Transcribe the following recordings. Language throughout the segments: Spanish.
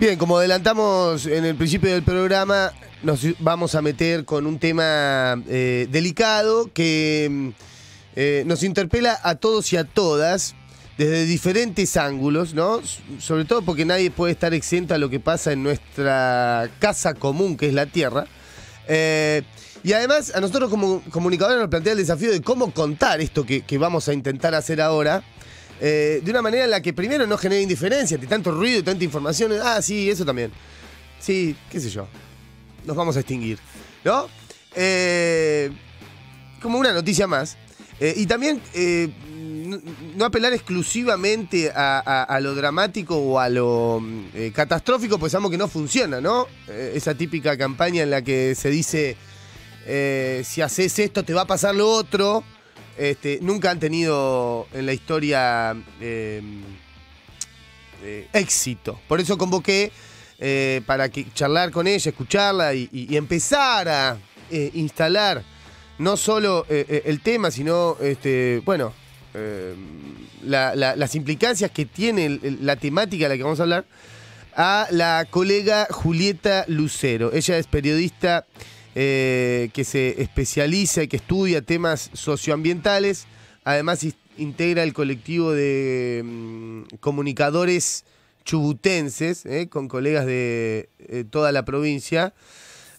Bien, como adelantamos en el principio del programa, nos vamos a meter con un tema delicado que nos interpela a todos y a todas desde diferentes ángulos, ¿no? Sobre todo porque nadie puede estar exento a lo que pasa en nuestra casa común, que es la Tierra. Y además, a nosotros como comunicadores nos plantea el desafío de cómo contar esto que vamos a intentar hacer ahora. De una manera en la que primero no genere indiferencia, de tanto ruido y tanta información. Ah, sí, eso también. Sí, qué sé yo. Nos vamos a extinguir, ¿no? Como una noticia más. Y también no apelar exclusivamente a lo dramático o a lo catastrófico, pues sabemos que no funciona, ¿no? Esa típica campaña en la que se dice, si haces esto te va a pasar lo otro. Nunca han tenido en la historia éxito. Por eso convoqué para charlar con ella, escucharla y empezar a instalar no solo el tema, sino las implicancias que tiene la temática de la que vamos a hablar, a la colega Julieta Lucero. Ella es periodista que se especializa y que estudia temas socioambientales. Además integra el colectivo de comunicadores chubutenses, con colegas de toda la provincia.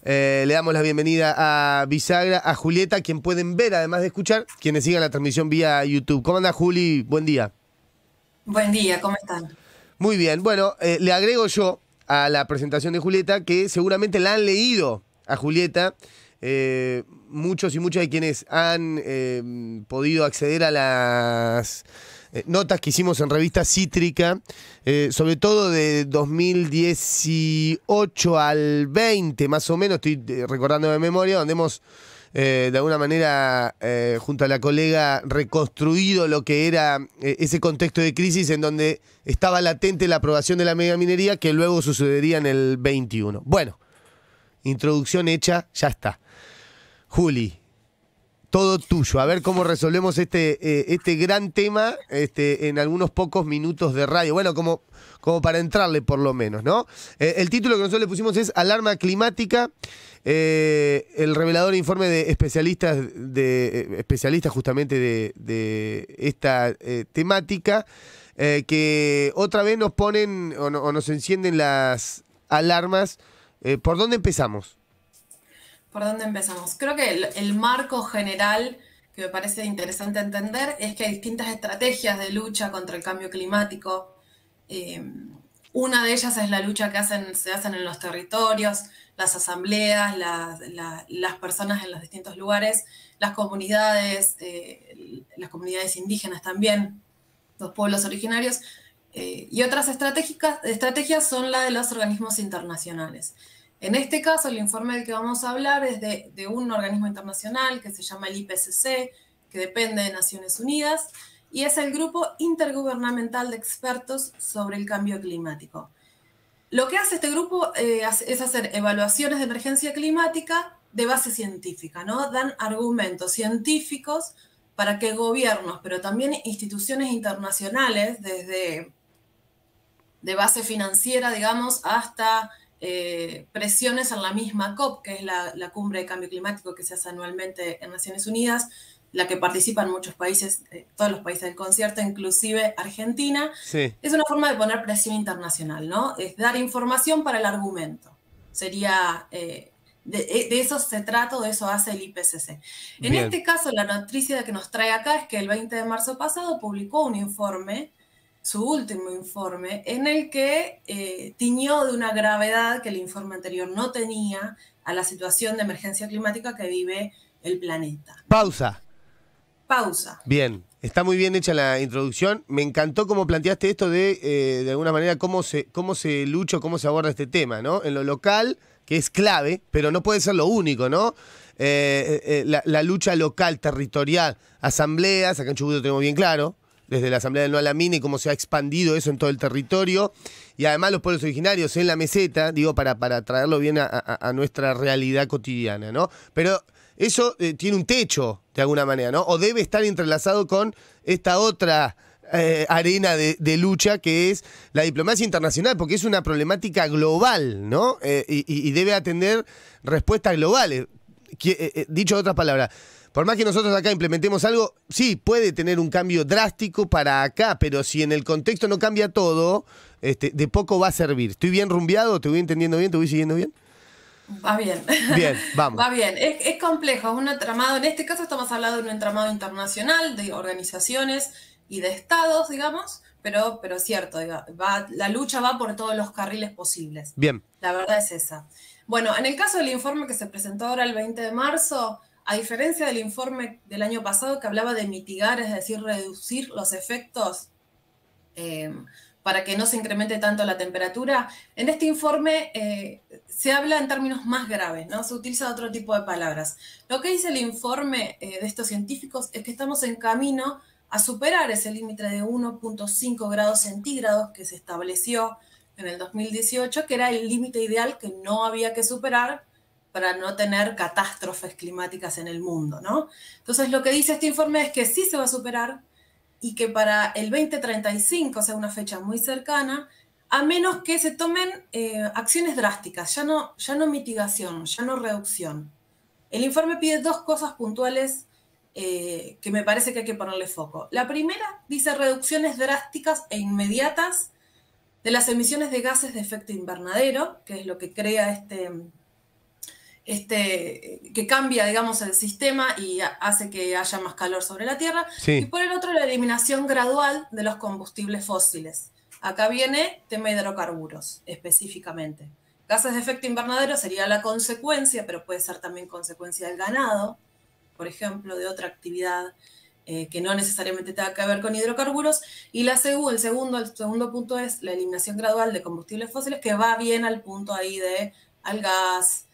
Le damos la bienvenida a Bisagra, a Julieta, quien pueden ver, además de escuchar, quienes sigan la transmisión vía YouTube. ¿Cómo anda, Juli? Buen día. Buen día, ¿cómo están? Muy bien. Bueno, le agrego yo a la presentación de Julieta que seguramente la han leído a Julieta, muchos y muchas de quienes han podido acceder a las notas que hicimos en Revista Cítrica, sobre todo de 2018 al 20, más o menos, estoy recordando de memoria, donde hemos de alguna manera, junto a la colega, reconstruido lo que era ese contexto de crisis en donde estaba latente la aprobación de la megaminería, que luego sucedería en el 21. Bueno, introducción hecha, ya está. Juli, todo tuyo. A ver cómo resolvemos este gran tema en algunos pocos minutos de radio. Bueno, como para entrarle por lo menos, ¿no? El título que nosotros le pusimos es Alarma Climática, el revelador informe de especialistas justamente de esta temática, que otra vez nos ponen o nos encienden las alarmas. ¿Por dónde empezamos? ¿Por dónde empezamos? Creo que el marco general que me parece interesante entender es que hay distintas estrategias de lucha contra el cambio climático. Una de ellas es la lucha que se hacen en los territorios, las asambleas, las personas en los distintos lugares, las comunidades indígenas también, los pueblos originarios. Y otras estrategias son la de los organismos internacionales. En este caso, el informe del que vamos a hablar es de un organismo internacional que se llama el IPCC, que depende de Naciones Unidas, y es el Grupo Intergubernamental de Expertos sobre el Cambio Climático. Lo que hace este grupo es hacer evaluaciones de emergencia climática de base científica, ¿no? Dan argumentos científicos para que gobiernos, pero también instituciones internacionales, desde de base financiera, digamos, hasta presiones en la misma COP, que es la cumbre de cambio climático que se hace anualmente en Naciones Unidas, la que participan muchos países, todos los países del concierto, inclusive Argentina. Sí. Es una forma de poner presión internacional, ¿no? Es dar información para el argumento. Sería, de eso se trata, de eso hace el IPCC. En este caso, la noticia que nos trae acá es que el 20 de marzo pasado publicó un informe, su último informe, en el que tiñó de una gravedad que el informe anterior no tenía a la situación de emergencia climática que vive el planeta. Pausa. Bien, está muy bien hecha la introducción. Me encantó cómo planteaste esto de alguna manera, cómo se lucha, cómo se aborda este tema, ¿no? En lo local, que es clave, pero no puede ser lo único, ¿no? La lucha local, territorial, asambleas, acá en Chubut lo tenemos bien claro, desde la Asamblea del No a la Mina y cómo se ha expandido eso en todo el territorio, y además los pueblos originarios en la meseta, digo, para traerlo bien a nuestra realidad cotidiana, ¿no? Pero eso tiene un techo, de alguna manera, ¿no? O debe estar entrelazado con esta otra arena de lucha, que es la diplomacia internacional, porque es una problemática global, ¿no? Y debe atender respuestas globales. Dicho de otras palabras, por más que nosotros acá implementemos algo, sí, puede tener un cambio drástico para acá, pero si en el contexto no cambia todo, de poco va a servir. ¿Estoy bien rumbeado? ¿Te voy entendiendo bien? ¿Te voy siguiendo bien? Va bien. Bien, vamos. Va bien. Es complejo, es un entramado. En este caso estamos hablando de un entramado internacional, de organizaciones y de estados, digamos, pero es cierto, la lucha va por todos los carriles posibles. Bien. La verdad es esa. Bueno, en el caso del informe que se presentó ahora el 20 de marzo, a diferencia del informe del año pasado que hablaba de mitigar, es decir, reducir los efectos para que no se incremente tanto la temperatura, en este informe se habla en términos más graves, ¿no? Se utiliza otro tipo de palabras. Lo que dice el informe de estos científicos es que estamos en camino a superar ese límite de 1.5 grados centígrados que se estableció en el 2018, que era el límite ideal que no había que superar para no tener catástrofes climáticas en el mundo, ¿no? Entonces, lo que dice este informe es que sí se va a superar y que para el 2035, o sea, una fecha muy cercana, a menos que se tomen acciones drásticas, ya no mitigación, ya no reducción. El informe pide dos cosas puntuales que me parece que hay que ponerle foco. La primera dice reducciones drásticas e inmediatas de las emisiones de gases de efecto invernadero, que es lo que crea que cambia, digamos, el sistema y hace que haya más calor sobre la Tierra. Sí. Y por el otro, la eliminación gradual de los combustibles fósiles. Acá viene tema hidrocarburos, específicamente. Gases de efecto invernadero sería la consecuencia, pero puede ser también consecuencia del ganado, por ejemplo, de otra actividad que no necesariamente tenga que ver con hidrocarburos. Y el segundo punto es la eliminación gradual de combustibles fósiles, que va bien al punto ahí al gas,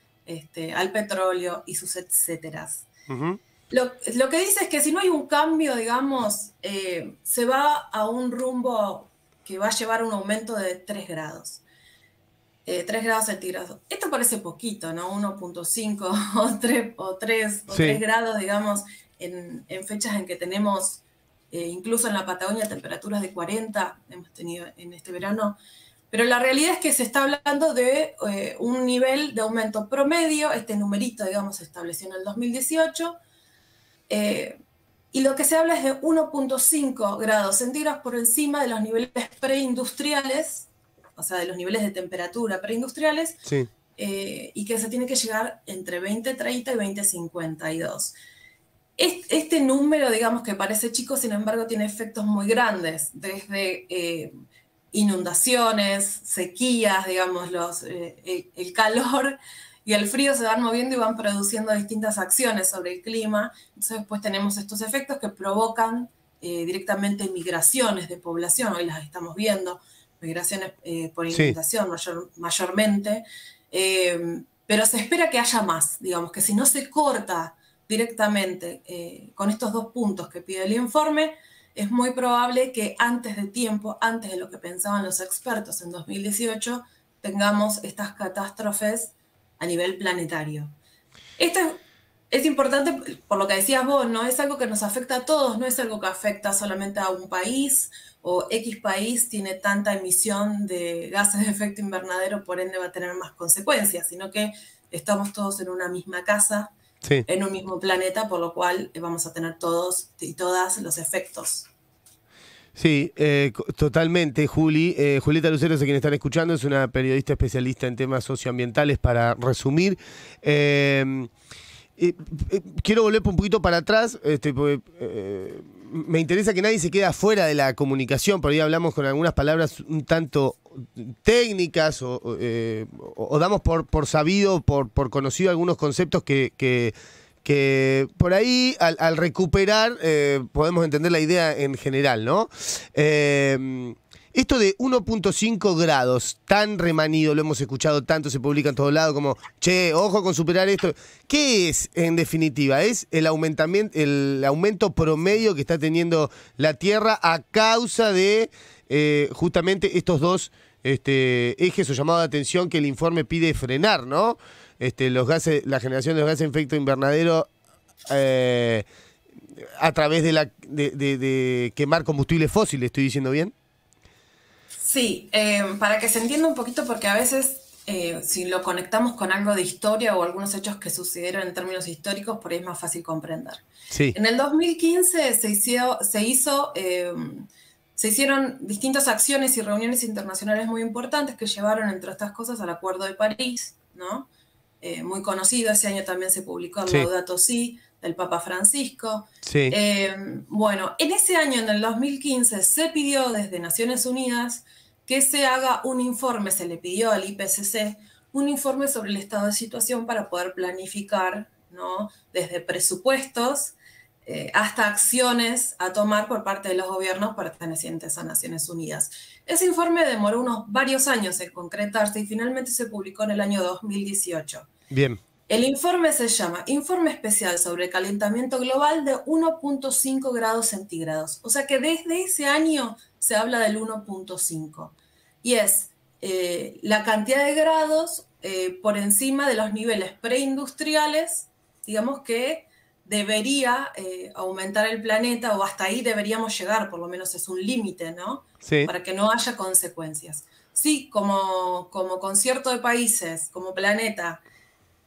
al petróleo y sus etcéteras. Uh-huh. Lo que dice es que si no hay un cambio, digamos, se va a un rumbo que va a llevar a un aumento de 3 grados. 3 grados centígrados. Esto parece poquito, ¿no? 1.5 o 3 grados, digamos, en fechas en que tenemos, incluso en la Patagonia, temperaturas de 40, hemos tenido en este verano. Pero la realidad es que se está hablando de un nivel de aumento promedio, este numerito, digamos, se estableció en el 2018, y lo que se habla es de 1.5 grados centígrados por encima de los niveles preindustriales, o sea, de los niveles de temperatura preindustriales, sí. Y que se tiene que llegar entre 2030 y 2052. Este número, digamos, que parece chico, sin embargo, tiene efectos muy grandes, desde inundaciones, sequías, digamos, el calor y el frío se van moviendo y van produciendo distintas acciones sobre el clima. Entonces después tenemos estos efectos que provocan directamente migraciones de población, hoy las estamos viendo, migraciones por inundación mayormente, pero se espera que haya más, digamos, que si no se corta directamente con estos dos puntos que pide el informe, es muy probable que antes de tiempo, antes de lo que pensaban los expertos en 2018, tengamos estas catástrofes a nivel planetario. Esto es importante por lo que decías vos, no es algo que nos afecta a todos, no es algo que afecta solamente a un país o X país tiene tanta emisión de gases de efecto invernadero, por ende va a tener más consecuencias, sino que estamos todos en una misma casa, sí, en un mismo planeta, por lo cual vamos a tener todos y todas los efectos. Sí, totalmente, Juli. Julieta Lucero, a quien están escuchando, es una periodista especialista en temas socioambientales, para resumir. Quiero volver un poquito para atrás, porque me interesa que nadie se quede afuera de la comunicación. Por ahí hablamos con algunas palabras un tanto técnicas o damos por sabido, por conocido algunos conceptos que por ahí al recuperar podemos entender la idea en general, ¿no? Esto de 1.5 grados, tan remanido, lo hemos escuchado tanto, se publica en todos lados como, che, ojo con superar esto. ¿Qué es, en definitiva? ¿Es el aumento promedio que está teniendo la Tierra a causa de justamente estos dos ejes o llamados de atención que el informe pide frenar, ¿no? Los gases, la generación de los gases de efecto invernadero a través de quemar combustibles fósiles, ¿estoy diciendo bien? Sí, para que se entienda un poquito, porque a veces si lo conectamos con algo de historia o algunos hechos que sucedieron en términos históricos, por ahí es más fácil comprender. Sí. En el 2015 se hicieron distintas acciones y reuniones internacionales muy importantes que llevaron, entre estas cosas, al Acuerdo de París, ¿no? Muy conocido. Ese año también se publicó el Laudato Si del Papa Francisco. Sí. Bueno, en ese año, en el 2015, se pidió desde Naciones Unidas que se haga un informe, se le pidió al IPCC, un informe sobre el estado de situación para poder planificar, ¿no? Desde presupuestos hasta acciones a tomar por parte de los gobiernos pertenecientes a Naciones Unidas. Ese informe demoró varios años en concretarse y finalmente se publicó en el año 2018. Bien. El informe se llama Informe Especial sobre el Calentamiento Global de 1.5 grados centígrados. O sea que desde ese año se habla del 1.5. Y es la cantidad de grados por encima de los niveles preindustriales, digamos que debería aumentar el planeta, o hasta ahí deberíamos llegar, por lo menos es un límite, ¿no? Sí. Para que no haya consecuencias. Sí, como concierto de países, como planeta,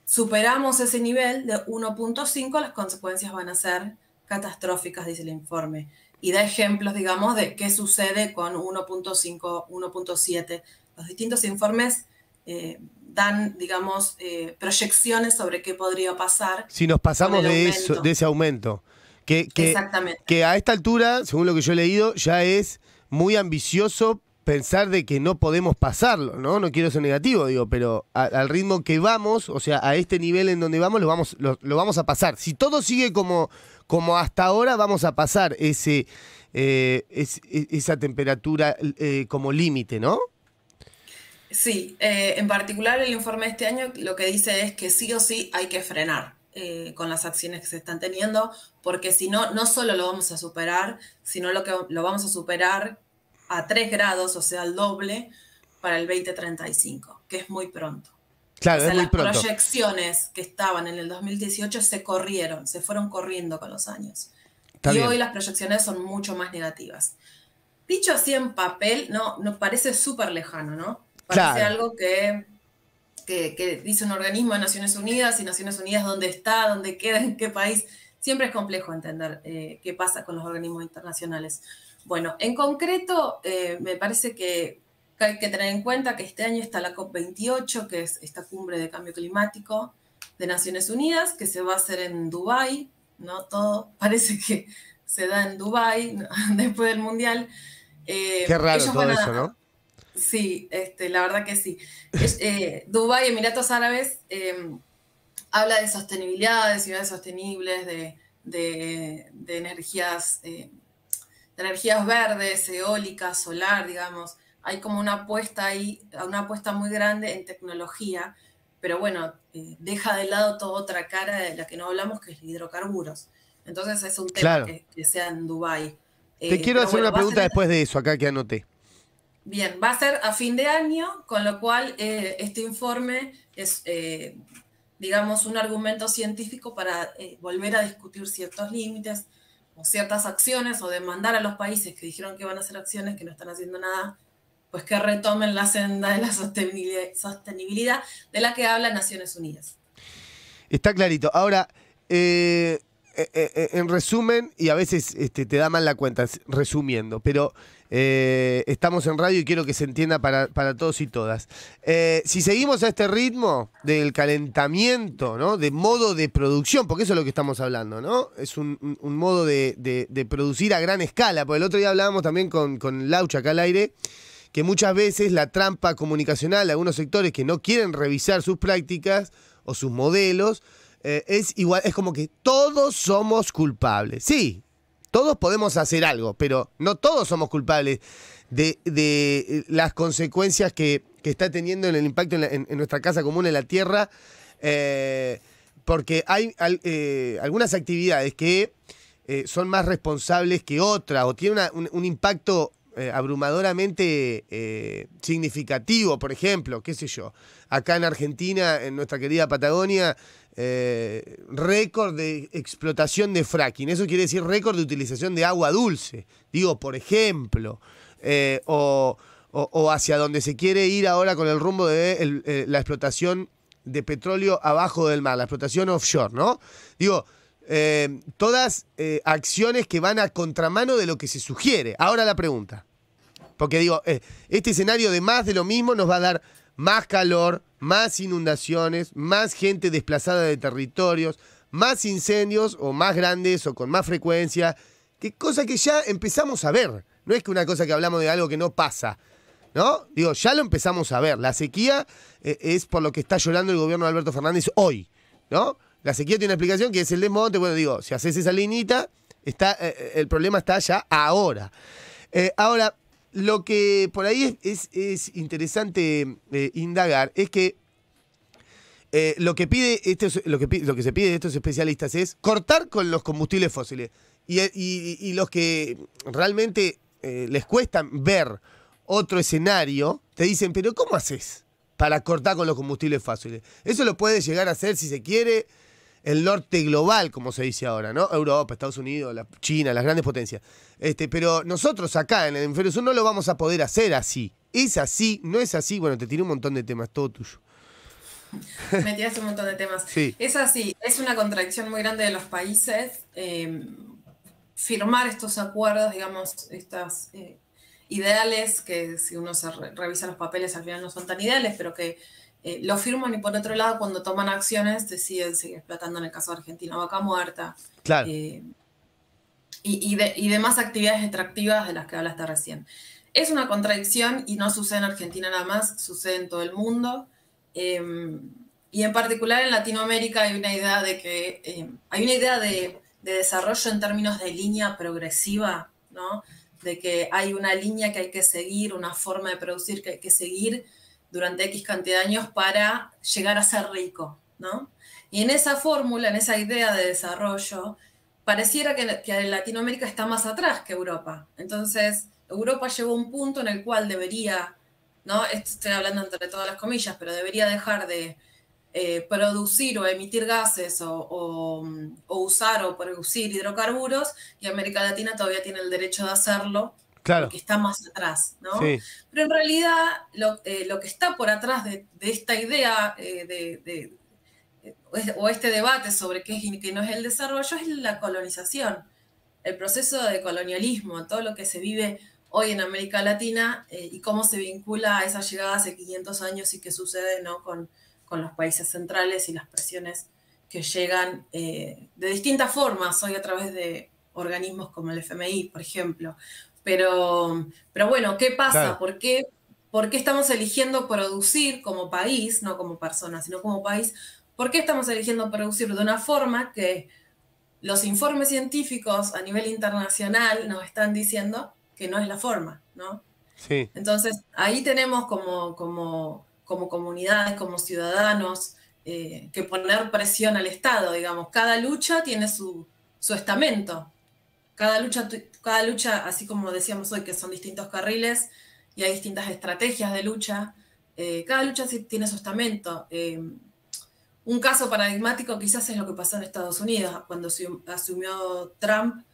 superamos ese nivel de 1.5, las consecuencias van a ser catastróficas, dice el informe. Y da ejemplos, digamos, de qué sucede con 1.5, 1.7. Los distintos informes dan, digamos, proyecciones sobre qué podría pasar. Si nos pasamos de ese aumento. Exactamente. Que a esta altura, según lo que yo he leído, ya es muy ambicioso pensar de que no podemos pasarlo, ¿no? No quiero ser negativo, digo, pero al ritmo que vamos, o sea, a este nivel en donde vamos, lo vamos a pasar. Si todo sigue como hasta ahora, vamos a pasar esa temperatura como límite, ¿no? Sí, en particular el informe de este año lo que dice es que sí o sí hay que frenar con las acciones que se están teniendo, porque si no, no solo lo vamos a superar, sino lo vamos a superar a 3 grados, o sea, al doble, para el 2035, que es muy pronto. Claro, o sea, es muy pronto. Las proyecciones que estaban en el 2018 se fueron corriendo con los años. Está bien. Hoy las proyecciones son mucho más negativas. Dicho así en papel, nos parece súper lejano, ¿no? Parece algo que dice un organismo de Naciones Unidas, y Naciones Unidas dónde está, dónde queda, en qué país. Siempre es complejo entender qué pasa con los organismos internacionales. Bueno, en concreto, me parece que hay que tener en cuenta que este año está la COP28, que es esta cumbre de cambio climático de Naciones Unidas, que se va a hacer en Dubái, ¿no? Todo parece que se da en Dubái, ¿no? Después del Mundial. Qué raro todo eso, ¿no? Sí, la verdad que sí. Dubái, Emiratos Árabes, habla de sostenibilidad, de ciudades sostenibles, de energías verdes, eólicas, solar, digamos. Hay como una apuesta ahí, una apuesta muy grande en tecnología, pero bueno, deja de lado toda otra cara de la que no hablamos, que es hidrocarburos. Entonces es un tema que sea en Dubái. Te quiero hacer una pregunta después de eso, acá que anoté. Bien, va a ser a fin de año, con lo cual este informe es, digamos, un argumento científico para volver a discutir ciertos límites o ciertas acciones, o demandar a los países que dijeron que van a hacer acciones que no están haciendo nada, pues que retomen la senda de la sostenibilidad de la que habla Naciones Unidas. Está clarito. Ahora, en resumen, y a veces te da mal la cuenta resumiendo, pero estamos en radio y quiero que se entienda para todos y todas. Si seguimos a este ritmo del calentamiento, ¿no? De modo de producción, porque eso es lo que estamos hablando, ¿no? Es un modo de producir a gran escala. Porque el otro día hablábamos también con Laucha acá al aire, que muchas veces la trampa comunicacional de algunos sectores que no quieren revisar sus prácticas o sus modelos, es igual, es como que todos somos culpables. Sí, todos podemos hacer algo, pero no todos somos culpables de las consecuencias que está teniendo en el impacto en nuestra casa común, en la tierra, porque hay algunas actividades que son más responsables que otras, o tienen un impacto abrumadoramente significativo. Por ejemplo, qué sé yo, acá en Argentina, en nuestra querida Patagonia, récord de explotación de fracking. Eso quiere decir récord de utilización de agua dulce. Digo, por ejemplo, o hacia donde se quiere ir ahora con el rumbo de la explotación de petróleo abajo del mar, la explotación offshore, ¿no? Digo, todas acciones que van a contramano de lo que se sugiere. Ahora la pregunta, porque digo, este escenario de más de lo mismo nos va a dar más calor, más inundaciones, más gente desplazada de territorios, más incendios o más grandes o con más frecuencia, que cosa que ya empezamos a ver. No es que una cosa que hablamos de algo que no pasa, ¿no? Digo, ya lo empezamos a ver. La sequía es por lo que está llorando el gobierno de Alberto Fernández hoy, ¿no? La sequía tiene una explicación que es el desmonte. Bueno, digo, si haces esa liñita, el problema está ya ahora. Ahora, lo que por ahí es interesante indagar es que lo que se pide de estos especialistas es cortar con los combustibles fósiles. Y los que realmente les cuesta ver otro escenario, te dicen, pero ¿cómo haces para cortar con los combustibles fósiles? Eso lo puede llegar a hacer, si se quiere, el norte global, como se dice ahora, ¿no? Europa, Estados Unidos, China, las grandes potencias. Pero nosotros acá en el hemisferio sur no lo vamos a poder hacer así. ¿Es así? ¿No es así? Bueno, te tiré un montón de temas, todo tuyo. Me tiraste un montón de temas. Sí. Es así, es una contradicción muy grande de los países firmar estos acuerdos, digamos, estas ideales que si uno revisa los papeles al final no son tan ideales, pero que lo firman y por otro lado cuando toman acciones deciden seguir explotando, en el caso de Argentina, Vaca Muerta. Claro. Y demás actividades extractivas de las que hablaste recién. Es una contradicción y no sucede en Argentina nada más, sucede en todo el mundo. Y en particular en Latinoamérica hay una idea de que hay una idea de desarrollo en términos de línea progresiva, ¿no? De que hay una línea que hay que seguir, una forma de producir que hay que seguir durante X cantidad de años para llegar a ser rico, ¿no? Y en esa fórmula, en esa idea de desarrollo, pareciera que Latinoamérica está más atrás que Europa. Entonces, Europa llegó a un punto en el cual debería, ¿no? Estoy hablando entre todas las comillas, pero debería dejar de producir o emitir gases o usar o producir hidrocarburos, y América Latina todavía tiene el derecho de hacerlo, Claro. porque está más atrás, ¿no? Sí. Pero en realidad lo que está por atrás de esta idea o este debate sobre qué es y qué no es el desarrollo es la colonización, el proceso de colonialismo, todo lo que se vive hoy en América Latina y cómo se vincula a esa llegada hace 500 años y qué sucede, ¿no? con los países centrales y las presiones que llegan de distintas formas, hoy a través de organismos como el FMI, por ejemplo. Pero bueno, ¿qué pasa? Claro. ¿Por qué estamos eligiendo producir como país, no como personas, sino como país? ¿Por qué estamos eligiendo producir de una forma que los informes científicos a nivel internacional nos están diciendo que no es la forma, ¿no? Sí. Entonces, ahí tenemos como comunidades, como ciudadanos, que poner presión al Estado, digamos. Cada lucha tiene su estamento. Cada lucha, así como decíamos hoy, que son distintos carriles y hay distintas estrategias de lucha, cada lucha sí tiene su estamento. Un caso paradigmático quizás es lo que pasó en Estados Unidos, cuando asumió Trump,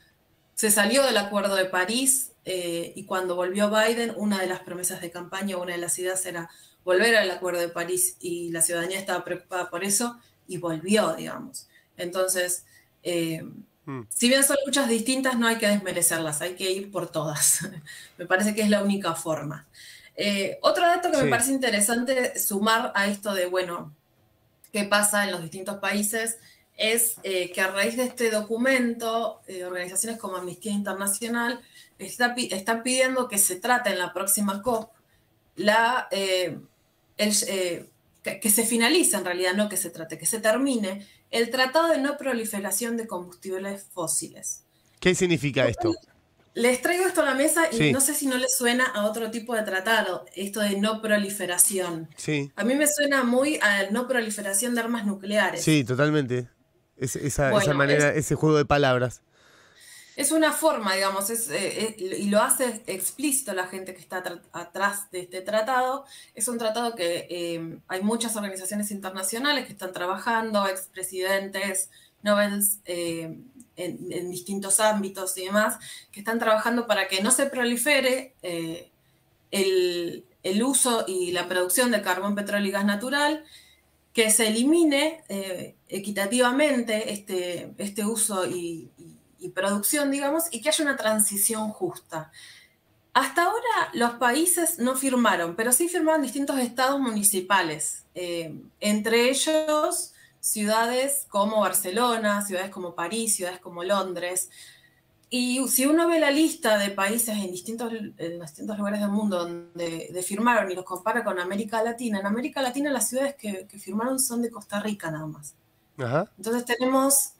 se salió del Acuerdo de París y cuando volvió Biden, una de las promesas de campaña, una de las ideas era volver al Acuerdo de París y la ciudadanía estaba preocupada por eso y volvió, digamos. Entonces, si bien son luchas distintas, no hay que desmerecerlas, hay que ir por todas. Me parece que es la única forma. Otro dato que me parece interesante sumar a esto de, bueno, qué pasa en los distintos países, es que a raíz de este documento, organizaciones como Amnistía Internacional están pidiendo que se trate en la próxima COP que se finalice, en realidad, no que se trate, que se termine el Tratado de No Proliferación de Combustibles Fósiles. ¿Qué significa esto? Les traigo esto a la mesa y Sí. no sé si no les suena a otro tipo de tratado, esto de no proliferación. Sí. A mí me suena muy a no proliferación de armas nucleares. Sí, totalmente. Esa Bueno, manera, ese juego de palabras. Es una forma, digamos, y lo hace explícito la gente que está atrás de este tratado. Es un tratado que hay muchas organizaciones internacionales que están trabajando, expresidentes, Nobel en distintos ámbitos y demás, que están trabajando para que no se prolifere el uso y la producción de carbón, petróleo y gas natural, que se elimine equitativamente este uso y producción, digamos, y que haya una transición justa. Hasta ahora los países no firmaron, pero sí firmaron distintos estados municipales, entre ellos ciudades como Barcelona, ciudades como París, ciudades como Londres. Y si uno ve la lista de países en distintos lugares del mundo donde firmaron y los compara con América Latina, en América Latina las ciudades que firmaron son de Costa Rica nada más. Ajá. Entonces tenemos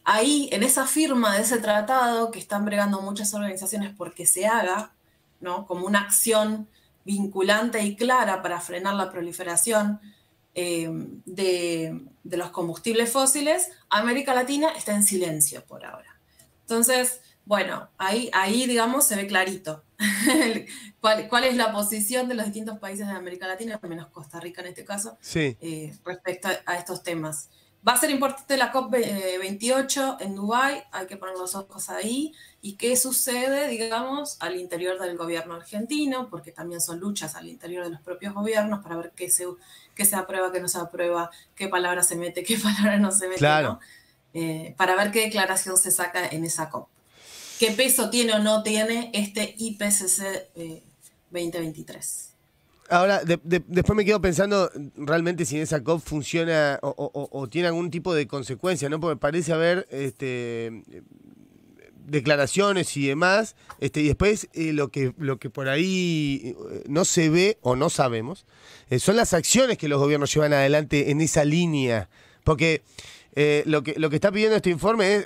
ahí, en esa firma de ese tratado, que están bregando muchas organizaciones porque se haga, ¿no? Como una acción vinculante y clara para frenar la proliferación de los combustibles fósiles, América Latina está en silencio por ahora. Entonces, bueno, ahí digamos, se ve clarito cuál es la posición de los distintos países de América Latina, al menos Costa Rica en este caso, Sí. respecto a estos temas. Va a ser importante la COP28 en Dubái, hay que poner los ojos ahí. ¿Y qué sucede, digamos, al interior del gobierno argentino? Porque también son luchas al interior de los propios gobiernos para ver qué se aprueba, qué no se aprueba, qué palabra se mete, qué palabra no se mete, Claro. ¿no? Para ver qué declaración se saca en esa COP. ¿Qué peso tiene o no tiene este IPCC 2023? Ahora, después me quedo pensando realmente si en esa COP funciona o tiene algún tipo de consecuencia, ¿no? Porque parece haber declaraciones y demás, y después lo que por ahí no se ve o no sabemos son las acciones que los gobiernos llevan adelante en esa línea. Porque lo que está pidiendo este informe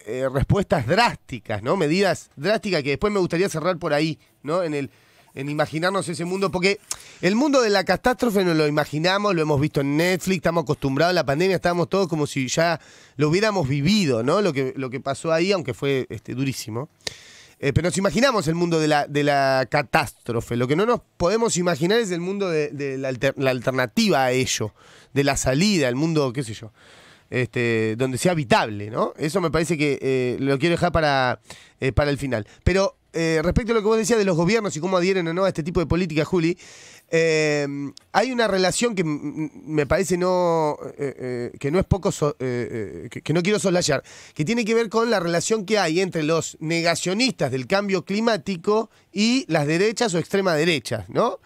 es respuestas drásticas, ¿no? Medidas drásticas que después me gustaría cerrar por ahí, ¿no? En imaginarnos ese mundo, porque el mundo de la catástrofe nos lo imaginamos, lo hemos visto en Netflix, estamos acostumbrados a la pandemia, estábamos todos como si ya lo hubiéramos vivido, ¿no? Lo que pasó ahí, aunque fue durísimo. Pero nos imaginamos el mundo de la catástrofe. Lo que no nos podemos imaginar es el mundo de la alternativa a ello, de la salida, el mundo, qué sé yo, donde sea habitable, ¿no? Eso me parece que lo quiero dejar para el final. Pero respecto a lo que vos decías de los gobiernos y cómo adhieren o no a este tipo de política, Juli, hay una relación que me parece que no es poco, que no quiero soslayar, que tiene que ver con la relación que hay entre los negacionistas del cambio climático y las derechas o extrema derechas, ¿no?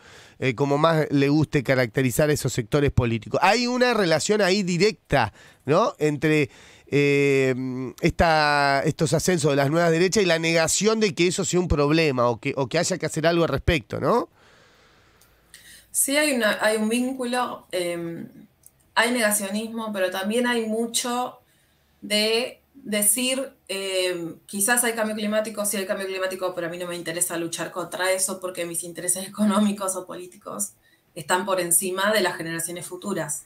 Como más le guste caracterizar esos sectores políticos. Hay una relación ahí directa, ¿no? Entre estos ascensos de las nuevas derechas y la negación de que eso sea un problema o que haya que hacer algo al respecto, ¿no? Sí, hay un vínculo, hay negacionismo, pero también hay mucho de decir, quizás hay cambio climático, sí hay cambio climático, pero a mí no me interesa luchar contra eso porque mis intereses económicos o políticos están por encima de las generaciones futuras.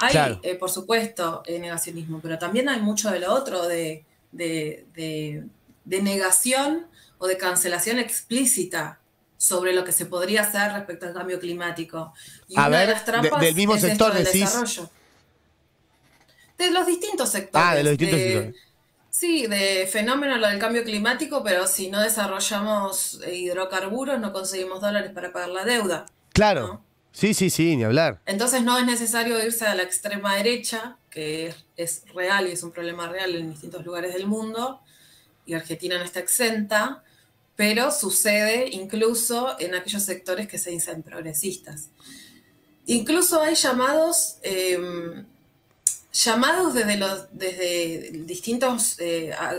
Hay, Claro. por supuesto, negacionismo, pero también hay mucho de lo otro, de negación o de cancelación explícita sobre lo que se podría hacer respecto al cambio climático. Y A una de ver, las trampas del mismo es sector esto del decís. desarrollo. De los distintos sectores. Ah, de los distintos sectores. Sí, de fenómeno lo del cambio climático, pero si no desarrollamos hidrocarburos no conseguimos dólares para pagar la deuda. Claro. ¿No? Sí, ni hablar. Entonces no es necesario irse a la extrema derecha, que es real y es un problema real en distintos lugares del mundo, y Argentina no está exenta, pero sucede incluso en aquellos sectores que se dicen progresistas. Incluso hay llamados desde distintas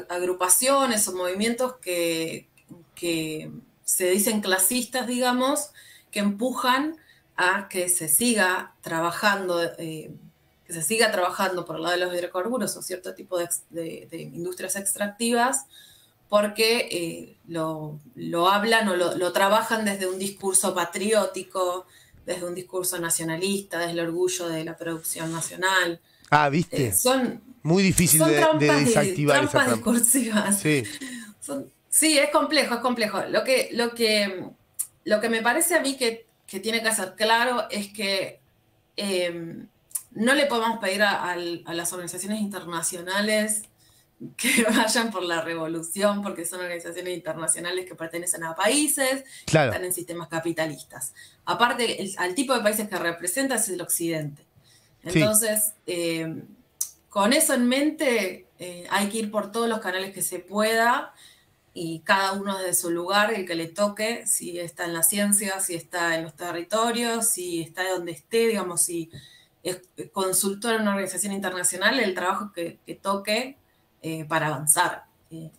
agrupaciones o movimientos que se dicen clasistas, digamos, que empujan a que se siga trabajando por el lado de los hidrocarburos o cierto tipo de industrias extractivas, porque lo hablan o lo trabajan desde un discurso patriótico, desde un discurso nacionalista, desde el orgullo de la producción nacional. Ah, ¿viste? Muy difícil de desactivar esa trampas discursivas. Sí. Sí, es complejo, es complejo. Lo que me parece a mí que tiene que ser claro es que eh, no le podemos pedir a las organizaciones internacionales que vayan por la revolución, porque son organizaciones internacionales que pertenecen a países que Claro, están en sistemas capitalistas. Aparte, al tipo de países que representa es el Occidente. sí, Entonces, con eso en mente, hay que ir por todos los canales que se pueda y cada uno desde su lugar, el que le toque, si está en la ciencia, si está en los territorios, si está donde esté, digamos, si es consultor en una organización internacional, el trabajo que toque para avanzar.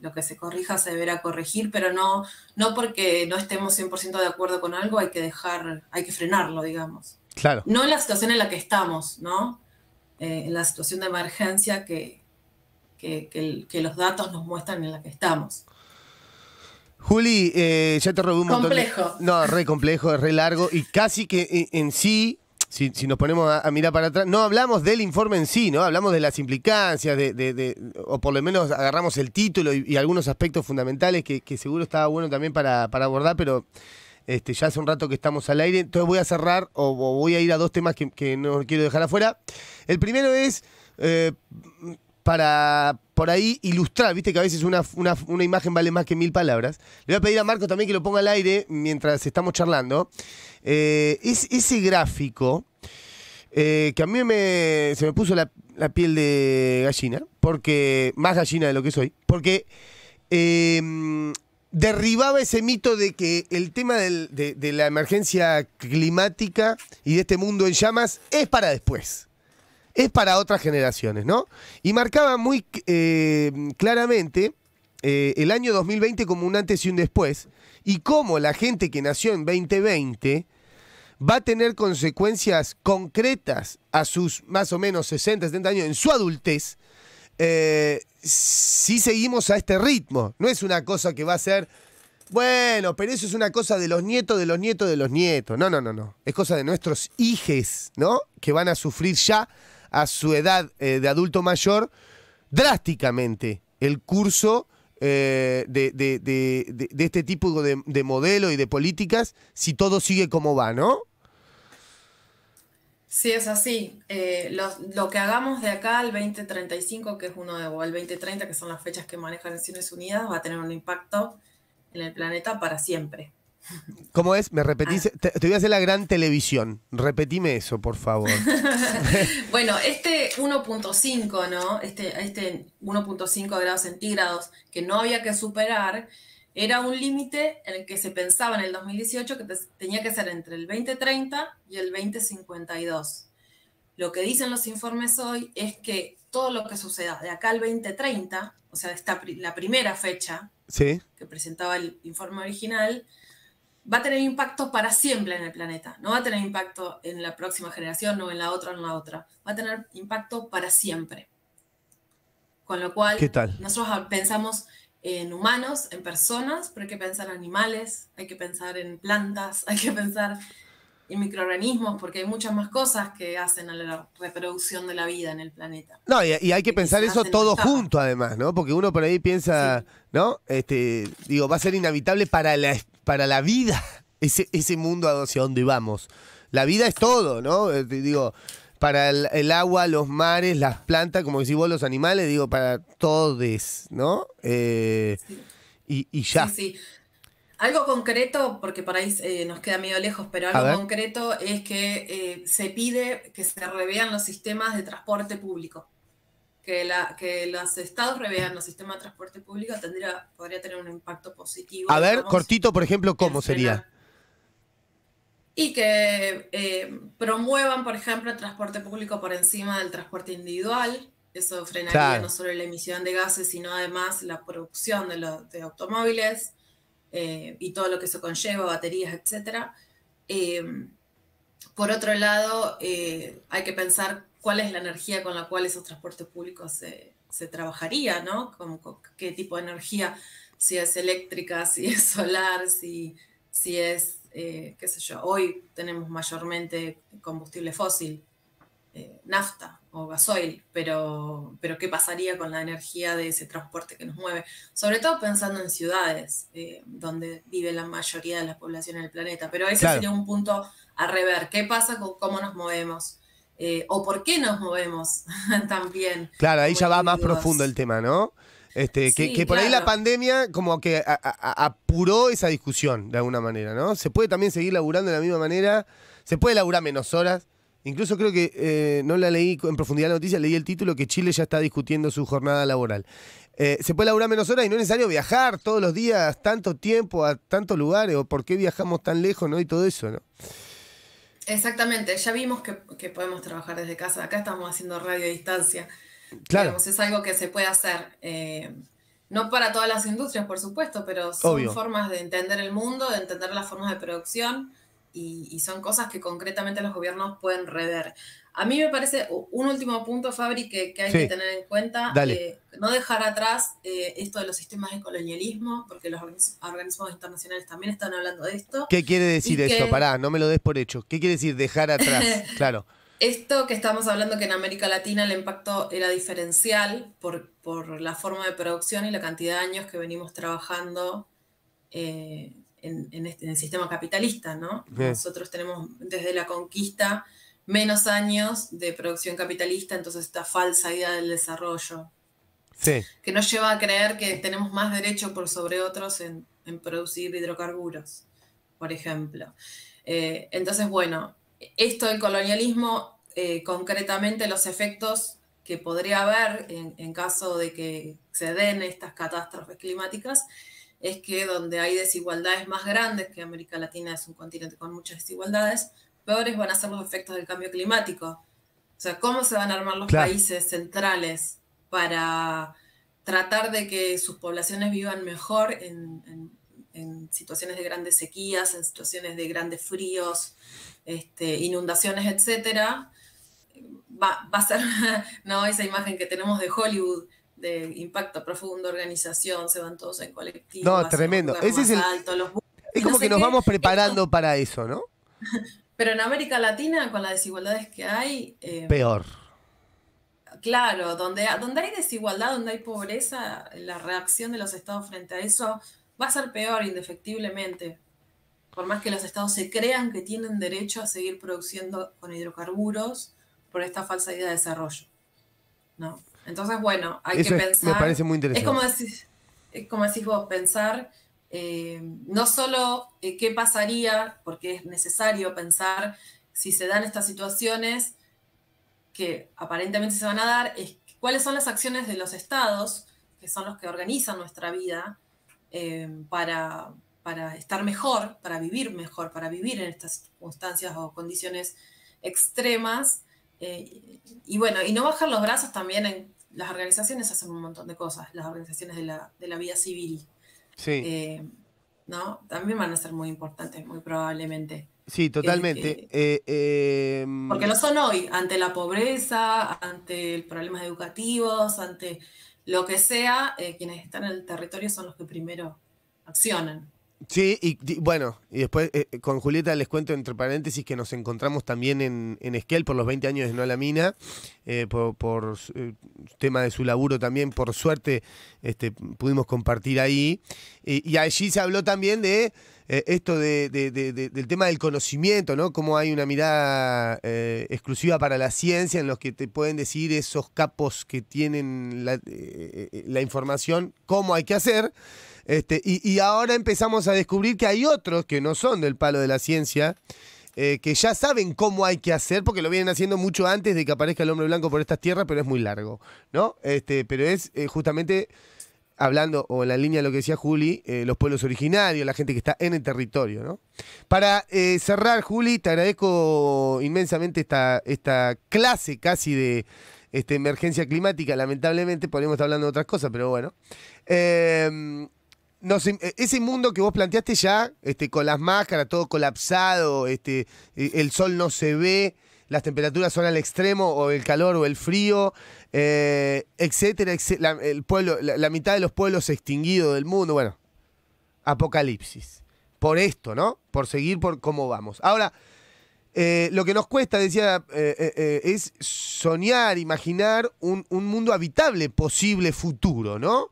Lo que se corrija se deberá corregir, pero no porque no estemos 100% de acuerdo con algo hay que frenarlo, digamos. claro. No en la situación en la que estamos, ¿no? En la situación de emergencia que los datos nos muestran en la que estamos. Juli, ya te robé un montón de... Complejo. No, re complejo, es re largo y casi que en sí, si nos ponemos a mirar para atrás, no hablamos del informe en sí, ¿no? Hablamos de las implicancias, o por lo menos agarramos el título y algunos aspectos fundamentales que seguro estaba bueno también para abordar, pero ya hace un rato que estamos al aire, entonces voy a cerrar o voy a ir a dos temas que no quiero dejar afuera. El primero es... para por ahí ilustrar, viste que a veces una imagen vale más que 1000 palabras. Le voy a pedir a Marco también que lo ponga al aire mientras estamos charlando. Es ese gráfico que a mí se me puso la piel de gallina, porque más gallina de lo que soy, porque derribaba ese mito de que el tema de la emergencia climática y de este mundo en llamas es para después. Es para otras generaciones, ¿no? Y marcaba muy claramente el año 2020 como un antes y un después, y cómo la gente que nació en 2020 va a tener consecuencias concretas a sus más o menos 60, 70 años en su adultez, si seguimos a este ritmo. No es una cosa que va a ser, bueno, pero eso es una cosa de los nietos, de los nietos, de los nietos. No, no, no, no. Es cosa de nuestros hijes, ¿no? Que van a sufrir ya a su edad de adulto mayor drásticamente el curso de este tipo de modelo y de políticas si todo sigue como va, ¿no? Sí, es así. Lo que hagamos de acá al 2035, que es o al 2030, que son las fechas que manejan Naciones Unidas, va a tener un impacto en el planeta para siempre. ¿Cómo es? ¿Me repetís? Ah. Te voy a hacer la gran televisión. Repetime eso, por favor. Bueno, este 1.5, ¿no? Este 1.5 grados centígrados que no había que superar, era un límite en el que se pensaba en el 2018 que tenía que ser entre el 2030 y el 2052. Lo que dicen los informes hoy es que todo lo que suceda de acá al 2030, o sea, la primera fecha Sí. que presentaba el informe original, va a tener impacto para siempre en el planeta. No va a tener impacto en la próxima generación, no en la otra, en la otra. Va a tener impacto para siempre. Con lo ¿Qué cual, tal? nosotros pensamos en humanos, en personas, pero hay que pensar en animales, hay que pensar en plantas, hay que pensar en microorganismos, porque hay muchas más cosas que hacen a la reproducción de la vida en el planeta. No, y hay que Que pensar quizás eso se nos todo escapa. junto, además, ¿no? Porque uno por ahí piensa, Sí. ¿no? Digo, va a ser inhabitable para la vida ese mundo hacia donde vamos. La vida es Sí, todo, ¿no? Digo, para el agua, los mares, las plantas, como decís vos, los animales, digo, para todos, ¿no? sí, Y sí, ya. sí. Algo concreto, porque por ahí nos queda medio lejos, pero A algo ver. concreto es que se pide que se revean los sistemas de transporte público. Que los estados revean los sistemas de transporte público podría tener un impacto positivo, A ver, digamos, cortito, por ejemplo, en ¿cómo sería? frenar. Y que promuevan, por ejemplo, el transporte público por encima del transporte individual. Eso frenaría no Claro. solo la emisión de gases, sino además la producción de automóviles y todo lo que eso conlleva, baterías, etc. Eh, por otro lado, hay que pensar cuál es la energía con la cual esos transportes públicos se trabajaría, ¿no? Qué tipo de energía, si es eléctrica, si es solar, si es, qué sé yo, hoy tenemos mayormente combustible fósil. nafta o gasoil, pero ¿qué pasaría con la energía de ese transporte que nos mueve? Sobre todo pensando en ciudades, donde vive la mayoría de la población en el planeta, pero ese Claro, sería un punto a rever. ¿Qué pasa con cómo nos movemos? O por qué nos movemos también claro, ahí como ya va más profundo el individuos. tema, ¿no? Que Sí, por ahí la claro. pandemia como que apuró esa discusión de alguna manera, ¿no? Se puede también seguir laburando de la misma manera, se puede laburar menos horas. Incluso creo que no la leí en profundidad la noticia, leí el título que Chile ya está discutiendo su jornada laboral. Se puede laburar menos horas y no es necesario viajar todos los días tanto tiempo a tantos lugares o por qué viajamos tan lejos, ¿no? Y todo eso, ¿no? Exactamente, ya vimos que podemos trabajar desde casa. Acá estamos haciendo radio a distancia. Claro, Digamos, es algo que se puede hacer. No para todas las industrias, por supuesto, pero son obvio. formas de entender el mundo, de entender las formas de producción y son cosas que concretamente los gobiernos pueden rever. A mí me parece un último punto, Fabri, que hay que Sí, tener en cuenta, dale. no dejar atrás esto de los sistemas de colonialismo, porque los organismos internacionales también están hablando de esto, ¿Qué quiere decir y eso? que Pará, no me lo des por hecho. ¿Qué quiere decir dejar atrás? Claro. esto que estamos hablando que en América Latina el impacto era diferencial por la forma de producción y la cantidad de años que venimos trabajando en el sistema capitalista, ¿no? Eh, Nosotros tenemos desde la conquista menos años de producción capitalista, entonces esta falsa idea del desarrollo, sí, que nos lleva a creer que tenemos más derecho por sobre otros en producir hidrocarburos, por ejemplo. Entonces, bueno, esto del colonialismo, concretamente los efectos que podría haber en caso de que se den estas catástrofes climáticas, es que donde hay desigualdades más grandes, que América Latina es un continente con muchas desigualdades, peores van a ser los efectos del cambio climático. O sea, ¿cómo se van a armar los claro. países centrales para tratar de que sus poblaciones vivan mejor en situaciones de grandes sequías, en situaciones de grandes fríos, inundaciones, etcétera? Va a ser no esa imagen que tenemos de Hollywood, de impacto profundo, organización, se van todos en colectivo No, hacia un tremendo. lugar Ese es más el. alto, los Es y no como que sé nos qué. vamos Esto, preparando para eso, ¿no? pero en América Latina, con las desigualdades que hay, Peor. claro, donde hay desigualdad, donde hay pobreza, la reacción de los estados frente a eso va a ser peor, indefectiblemente. Por más que los estados se crean que tienen derecho a seguir produciendo con hidrocarburos por esta falsa idea de desarrollo, ¿no? Entonces, bueno, hay que Me parece pensar, muy interesante. es como decís vos, pensar no solo qué pasaría, porque es necesario pensar si se dan estas situaciones que aparentemente se van a dar, es cuáles son las acciones de los estados, que son los que organizan nuestra vida, para estar mejor, para vivir en estas circunstancias o condiciones extremas. Y bueno, y no bajar los brazos también las organizaciones hacen un montón de cosas, las organizaciones de la vida civil, Sí, eh, ¿no? También van a ser muy importantes, muy probablemente. sí, totalmente. Porque lo son hoy, ante la pobreza, ante problemas educativos, ante lo que sea, quienes están en el territorio son los que primero accionan. Sí, bueno, y después con Julieta les cuento entre paréntesis que nos encontramos también en Esquel por los 20 años de No a la Mina, tema de su laburo también, por suerte pudimos compartir ahí. Y allí se habló también de esto del tema del conocimiento, ¿no? Cómo hay una mirada exclusiva para la ciencia en los que te pueden decir esos capos que tienen la información, cómo hay que hacer. Y ahora empezamos a descubrir que hay otros que no son del palo de la ciencia, que ya saben cómo hay que hacer, porque lo vienen haciendo mucho antes de que aparezca el hombre blanco por estas tierras, pero es muy largo, ¿no? Pero es justamente hablando, o en la línea de lo que decía Juli, los pueblos originarios, la gente que está en el territorio, ¿no? Para cerrar, Juli, te agradezco inmensamente esta clase casi de emergencia climática. Lamentablemente podríamos estar hablando de otras cosas, pero bueno. Ese mundo que vos planteaste ya, con las máscaras, todo colapsado, el sol no se ve, las temperaturas son al extremo, o el calor o el frío, etcétera, el pueblo, la mitad de los pueblos extinguidos del mundo, bueno, apocalipsis. Por esto, ¿no? Por seguir por cómo vamos. Ahora, Lo que nos cuesta, decía, es soñar, imaginar un mundo habitable, posible, futuro, ¿no?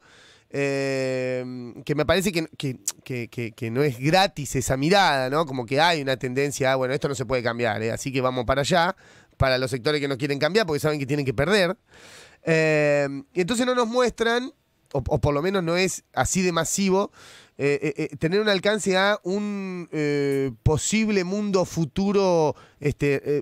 Que me parece que no es gratis esa mirada, ¿no? Como que hay una tendencia, bueno, esto no se puede cambiar, así que vamos para allá, para los sectores que no quieren cambiar porque saben que tienen que perder. Y entonces no nos muestran, o por lo menos no es así de masivo, tener un alcance a un posible mundo futuro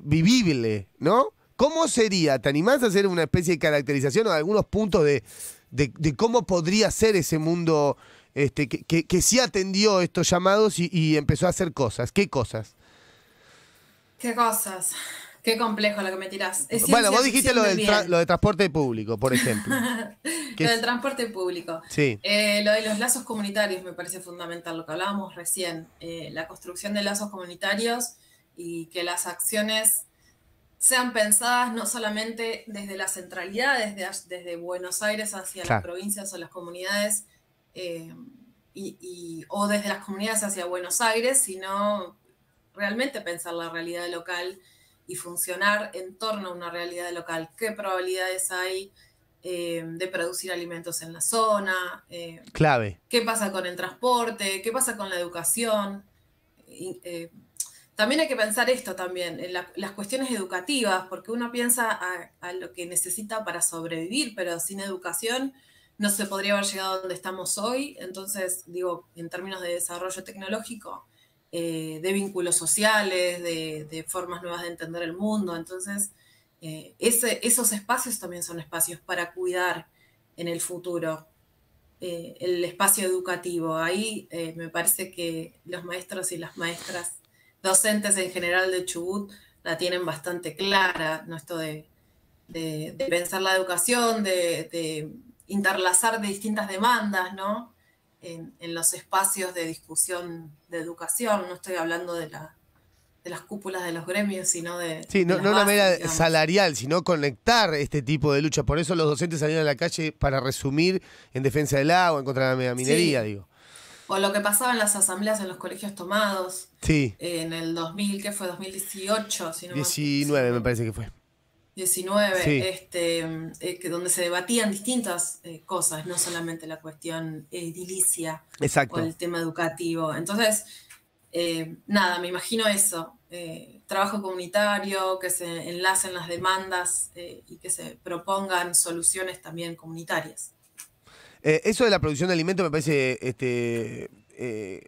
vivible, ¿no? ¿Cómo sería? ¿Te animás a hacer una especie de caracterización o algunos puntos de cómo podría ser ese mundo que sí atendió estos llamados y empezó a hacer cosas? ¿Qué cosas? ¿Qué cosas? Qué complejo lo que me tirás. Es Bueno, ciencia vos dijiste ficción del bien. lo de transporte público, por ejemplo. Que Lo del es, transporte público. sí, Lo de los lazos comunitarios me parece fundamental, lo que hablábamos recién. La construcción de lazos comunitarios y que las acciones sean pensadas no solamente desde la centralidad, desde Buenos Aires hacia las claro. provincias o las comunidades, eh, o desde las comunidades hacia Buenos Aires, sino realmente pensar la realidad local y funcionar en torno a una realidad local. ¿Qué probabilidades hay de producir alimentos en la zona? Clave. ¿Qué pasa con el transporte? ¿Qué pasa con la educación? Eh, También hay que pensar esto también, en las cuestiones educativas, porque uno piensa a lo que necesita para sobrevivir, pero sin educación no se podría haber llegado a donde estamos hoy. Entonces, digo, en términos de desarrollo tecnológico, de vínculos sociales, de formas nuevas de entender el mundo. Entonces, esos espacios también son espacios para cuidar en el futuro. El espacio educativo. Ahí me parece que los maestros y las maestras docentes en general de Chubut la tienen bastante clara, ¿no? Esto de pensar la educación, de interlazar de distintas demandas, ¿no? En los espacios de discusión de educación. No estoy hablando de las cúpulas de los gremios, sino Sí, de no, las no una bases, manera digamos. salarial, sino conectar este tipo de lucha. Por eso los docentes salieron a la calle para resumir en defensa del agua, en contra de la megaminería, Sí, digo. o lo que pasaba en las asambleas en los colegios tomados Sí, en el 2000, ¿qué fue? 2018, si no 19 me me, parece que fue. 19, Sí, donde se debatían distintas cosas, no solamente la cuestión edilicia o exacto. el tema educativo. Entonces, nada, me imagino eso, trabajo comunitario, que se enlacen las demandas y que se propongan soluciones también comunitarias. Eso de la producción de alimentos me parece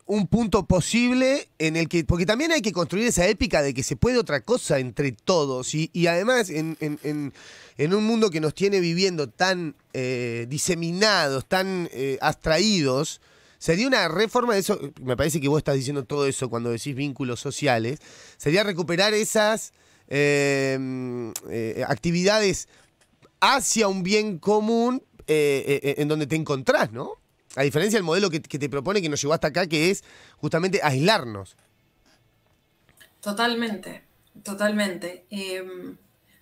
un punto posible en el que, porque también hay que construir esa épica de que se puede otra cosa entre todos y además en un mundo que nos tiene viviendo tan diseminados, tan abstraídos, sería una reforma de eso, me parece que vos estás diciendo todo eso cuando decís vínculos sociales, sería recuperar esas actividades hacia un bien común en donde te encontrás, ¿no? A diferencia del modelo que te propone que nos llevó hasta acá, que es justamente aislarnos. Totalmente, totalmente.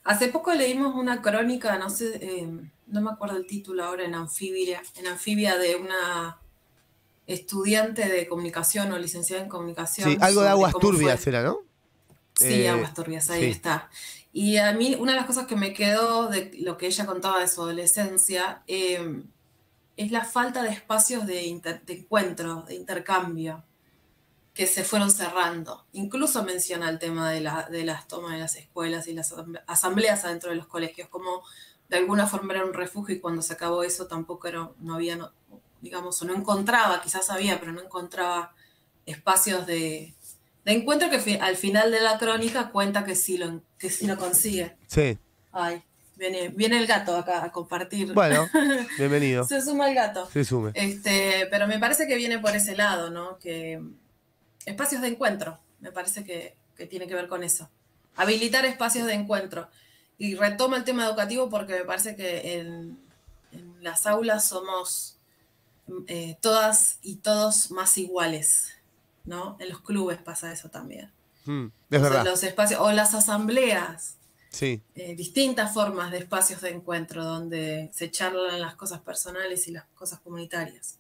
Hace poco leímos una crónica, no sé, no me acuerdo el título ahora, en Anfibia de una estudiante de comunicación o licenciada en Sí, comunicación algo de sobre aguas cómo turbias fue. era, ¿no? Sí, Aguas Turbias, ahí Sí, está. Y a mí una de las cosas que me quedó de lo que ella contaba de su adolescencia es la falta de espacios de encuentro, de intercambio que se fueron cerrando. Incluso menciona el tema de las tomas de las escuelas y las asambleas adentro de los colegios, como de alguna forma era un refugio y cuando se acabó eso tampoco era, no había, digamos, o no encontraba, quizás había, pero no encontraba espacios de encuentro que al final de la crónica cuenta que sí lo consigue. sí. Ay, viene el gato acá a compartir. Bueno, bienvenido. Se suma el gato. Se sume. Pero me parece que viene por ese lado, ¿no? Que espacios de encuentro, me parece que tiene que ver con eso. Habilitar espacios de encuentro. Y retomo el tema educativo porque me parece que en las aulas somos todas y todos más iguales, ¿no? En los clubes pasa eso también. Es Entonces verdad. los espacios, o las asambleas, Sí. distintas formas de espacios de encuentro donde se charlan las cosas personales y las cosas comunitarias.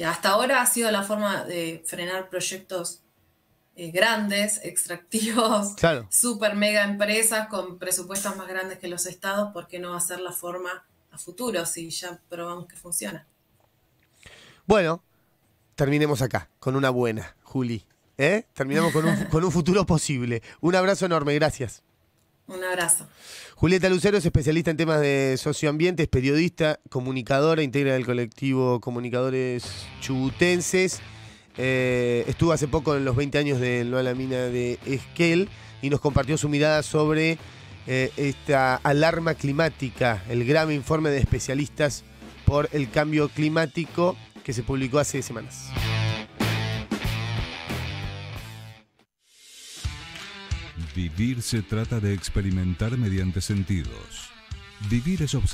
Hasta ahora ha sido la forma de frenar proyectos grandes, extractivos, Claro. super mega empresas con presupuestos más grandes que los estados, ¿por qué no va a ser la forma a futuro si ya probamos que funciona? Bueno, terminemos acá, con una buena, Juli. Terminamos con un futuro posible. Un abrazo enorme, gracias. Un abrazo. Julieta Lucero es especialista en temas de socioambiente, es periodista, comunicadora, integra el colectivo Comunicadores Chubutenses. Estuvo hace poco en los 20 años de No a la Mina de Esquel y nos compartió su mirada sobre esta alarma climática, el grave informe de especialistas por el cambio climático que se publicó hace semanas. Vivir se trata de experimentar mediante sentidos. Vivir es observar.